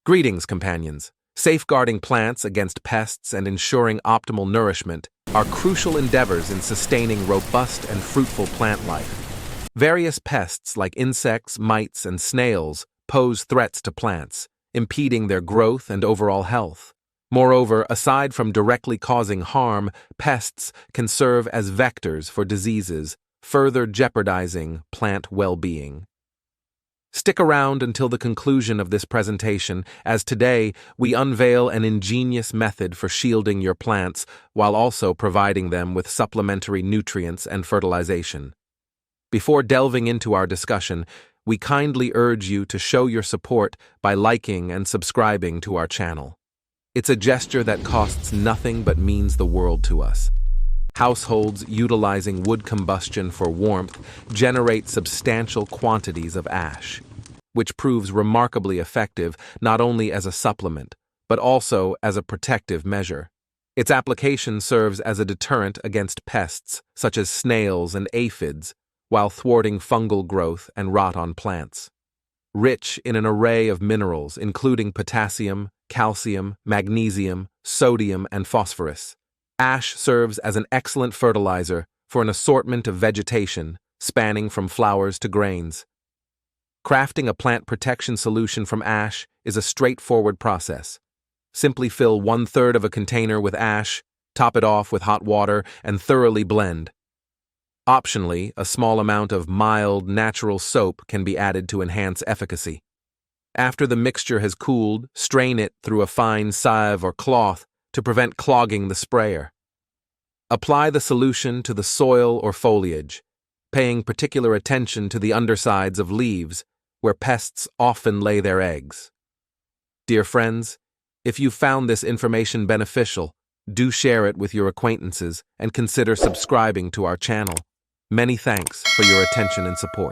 Greetings, companions. Safeguarding plants against pests and ensuring optimal nourishment are crucial endeavors in sustaining robust and fruitful plant life. Various pests like insects, mites, and snails pose threats to plants, impeding their growth and overall health. Moreover, aside from directly causing harm, pests can serve as vectors for diseases, further jeopardizing plant well-being. Stick around until the conclusion of this presentation, as today we unveil an ingenious method for shielding your plants while also providing them with supplementary nutrients and fertilization. Before delving into our discussion, we kindly urge you to show your support by liking and subscribing to our channel. It's a gesture that costs nothing but means the world to us. Households utilizing wood combustion for warmth generate substantial quantities of ash, which proves remarkably effective not only as a supplement, but also as a protective measure. Its application serves as a deterrent against pests such as snails and aphids, while thwarting fungal growth and rot on plants. Rich in an array of minerals including potassium, calcium, magnesium, sodium, and phosphorus, ash serves as an excellent fertilizer for an assortment of vegetation spanning from flowers to grains. Crafting a plant protection solution from ash is a straightforward process. Simply fill 1/3 of a container with ash, top it off with hot water, and thoroughly blend. Optionally, a small amount of mild, natural soap can be added to enhance efficacy. After the mixture has cooled, strain it through a fine sieve or cloth to prevent clogging the sprayer. Apply the solution to the soil or foliage, paying particular attention to the undersides of leaves, where pests often lay their eggs. Dear friends, if you found this information beneficial, do share it with your acquaintances and consider subscribing to our channel. Many thanks for your attention and support.